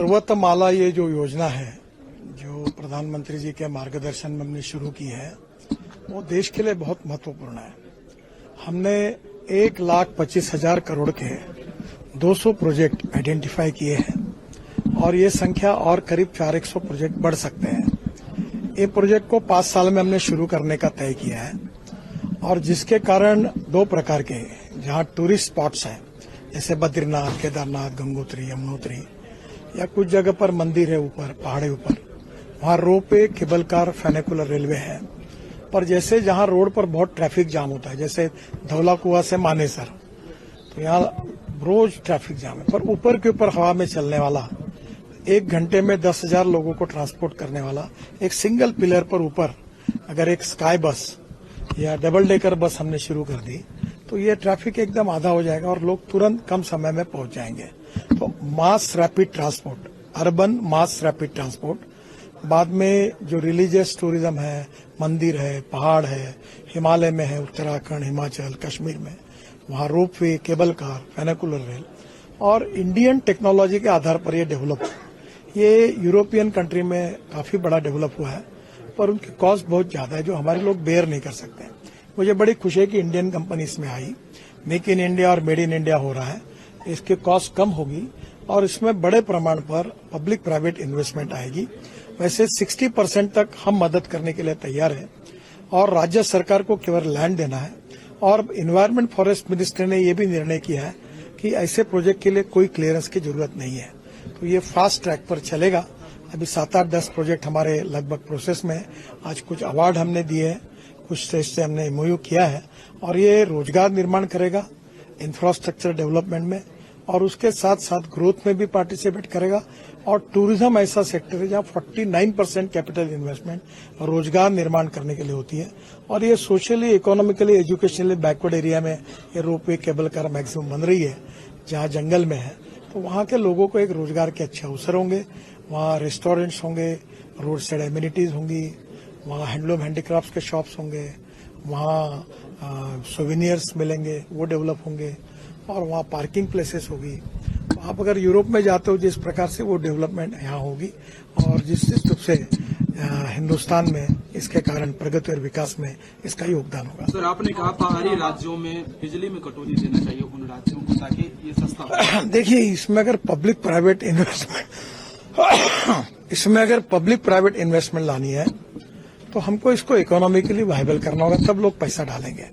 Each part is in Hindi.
पर्वतमाला ये जो योजना है, जो प्रधानमंत्री जी के मार्गदर्शन में हमने शुरू की है, वो देश के लिए बहुत महत्वपूर्ण है। हमने 1,25,000 करोड़ के 200 प्रोजेक्ट आइडेंटिफाई किए हैं और ये संख्या और करीब 400 प्रोजेक्ट बढ़ सकते हैं। ये प्रोजेक्ट को 5 साल में हमने शुरू करने का तय किया है और जिसके कारण 2 प्रकार के जहां टूरिस्ट स्पॉट्स हैं, जैसे बद्रीनाथ, केदारनाथ, गंगोत्री, यमुनोत्री, या कुछ जगह पर मंदिर है ऊपर पहाड़ी ऊपर, वहां रोपवे, केबल कार, फेनिकुलर रेलवे है। पर जैसे जहां रोड पर बहुत ट्रैफिक जाम होता है, जैसे धौला कुआं से मानेसर, तो यहाँ रोज ट्रैफिक जाम है। पर ऊपर के ऊपर हवा में चलने वाला, 1 घंटे में 10,000 लोगों को ट्रांसपोर्ट करने वाला एक सिंगल पिलर पर ऊपर अगर एक स्काई बस या डबल डेकर बस हमने शुरू कर दी तो ये ट्रैफिक एकदम आधा हो जाएगा और लोग तुरंत कम समय में पहुंच जाएंगे। तो mass rapid transport, urban mass rapid transport, बाद में जो रिलीजियस टूरिज्म है, मंदिर है, पहाड़ है, हिमालय में है, उत्तराखंड, हिमाचल, कश्मीर में, वहां रोपवे, केबल कार, फेनिकुलर रेल और इंडियन टेक्नोलॉजी के आधार पर ये डेवलप। ये यूरोपियन कंट्री में काफी बड़ा डेवलप हुआ है, पर उनकी कॉस्ट बहुत ज्यादा है जो हमारे लोग बेयर नहीं कर सकते। मुझे बड़ी खुशी है कि इंडियन कंपनी इसमें आई, मेक इन इंडिया और मेड इन इंडिया हो रहा है। इसकी कॉस्ट कम होगी और इसमें बड़े प्रमाण पर पब्लिक प्राइवेट इन्वेस्टमेंट आएगी। वैसे 60% तक हम मदद करने के लिए तैयार हैं और राज्य सरकार को केवल लैंड देना है। और इन्वायरमेंट फॉरेस्ट मिनिस्ट्री ने यह भी निर्णय किया है कि ऐसे प्रोजेक्ट के लिए कोई क्लियरेंस की जरूरत नहीं है, तो ये फास्ट ट्रैक पर चलेगा। अभी 7-8-10 प्रोजेक्ट हमारे लगभग प्रोसेस में। आज कुछ अवार्ड हमने दिए हैं, कुछ स्टेट से हमने एमओयू किया है और ये रोजगार निर्माण करेगा, इंफ्रास्ट्रक्चर डेवलपमेंट में, और उसके साथ साथ ग्रोथ में भी पार्टिसिपेट करेगा। और टूरिज्म ऐसा सेक्टर है जहां 49% कैपिटल इन्वेस्टमेंट रोजगार निर्माण करने के लिए होती है। और ये socially, economically, educationally backward area में ये रोपवे, केबल कार मैक्सिमम बन रही है, जहां जंगल में है, तो वहां के लोगों को एक रोजगार के अच्छे अवसर होंगे। वहां रेस्टोरेंट्स होंगे, रोड साइड एमिनिटीज होंगी, वहां हैंडलूम हैंडीक्राफ्ट के शॉप्स होंगे, वहां सोवेनियर्स मिलेंगे, वो डेवलप होंगे, और वहां पार्किंग प्लेसेस होगी। तो आप अगर यूरोप में जाते हो जिस प्रकार से, वो डेवलपमेंट यहाँ होगी और जिस रूप से हिंदुस्तान में इसके कारण प्रगति और विकास में इसका योगदान होगा। सर, आपने कहा पहाड़ी राज्यों में बिजली में कटौती देना चाहिए उन राज्यों को ताकि ये सस्ता हो। देखिए, इसमें अगर पब्लिक प्राइवेट इन्वेस्टमेंट लानी है तो हमको इसको इकोनॉमिकली वायबल करना होगा, तब लोग पैसा डालेंगे।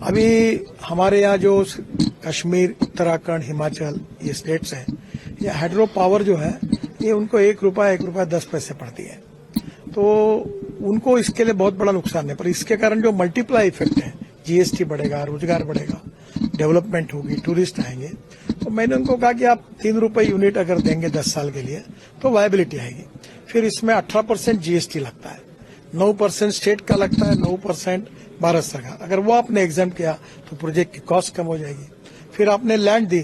अभी हमारे यहाँ जो कश्मीर, उत्तराखंड, हिमाचल, ये स्टेट्स हैं, ये हाइड्रो पावर जो है, ये उनको ₹1.10 पड़ती है, तो उनको इसके लिए बहुत बड़ा नुकसान है। पर इसके कारण जो मल्टीप्लाई इफेक्ट है, जीएसटी बढ़ेगा, रोजगार बढ़ेगा, डेवलपमेंट होगी, टूरिस्ट आएंगे, तो मैंने उनको कहा कि आप ₹3 यूनिट अगर देंगे 10 साल के लिए तो वायबिलिटी आएगी। फिर इसमें 18% जीएसटी लगता है, 9% स्टेट का लगता है, 9% भारत सरकार। अगर वो आपने एग्जाम किया तो प्रोजेक्ट की कॉस्ट कम हो जाएगी। फिर आपने लैंड दी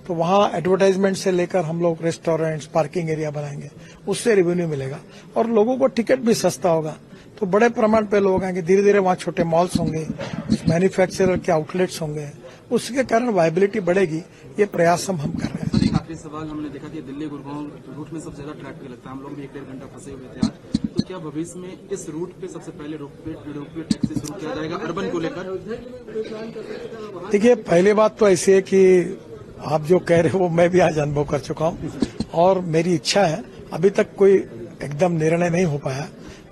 तो वहां एडवर्टाइजमेंट से लेकर हम लोग रेस्टोरेंट्स, पार्किंग एरिया बनाएंगे, उससे रेवेन्यू मिलेगा और लोगों को टिकट भी सस्ता होगा, तो बड़े प्रमाण पे लोग आएंगे। धीरे धीरे वहां छोटे मॉल्स होंगे, कुछ मैन्युफैक्चरर के आउटलेट्स होंगे, उसके कारण वायबिलिटी बढ़ेगी। ये प्रयास हम कर रहे हैं। एक आखिरी सवाल, हमने देखा कि दिल्ली गुड़गांव रूट में सबसे ज्यादा ट्रैफिक लगता है, हम लोग भी 1-1.5 घंटा फंसे हुए थे आज। तो क्या भविष्य में इस रूट पे सबसे पहले रोपवे टैक्सी शुरू किया जाएगा अर्बन को लेकर? देखिए, पहली बात तो ऐसी है कि आप जो कह रहे हो वो मैं भी आज अनुभव कर चुका हूं और मेरी इच्छा है, अभी तक कोई एकदम निर्णय नहीं हो पाया,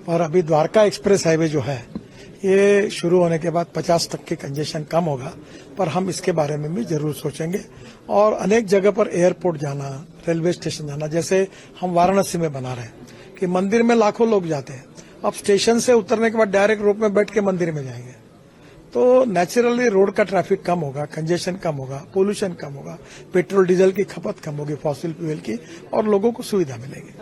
पर अभी द्वारका एक्सप्रेस हाईवे जो है, ये शुरू होने के बाद 50% की कंजेशन कम होगा, पर हम इसके बारे में भी जरूर सोचेंगे। और अनेक जगह पर एयरपोर्ट जाना, रेलवे स्टेशन जाना, जैसे हम वाराणसी में बना रहे हैं कि मंदिर में लाखों लोग जाते हैं, अब स्टेशन से उतरने के बाद डायरेक्ट रोप में बैठ के मंदिर में जाएंगे, तो नेचुरली रोड का ट्रैफिक कम होगा, कंजेशन कम होगा, पोल्यूशन कम होगा, पेट्रोल डीजल की खपत कम होगी, फॉसिल फ्यूल की, और लोगों को सुविधा मिलेगी।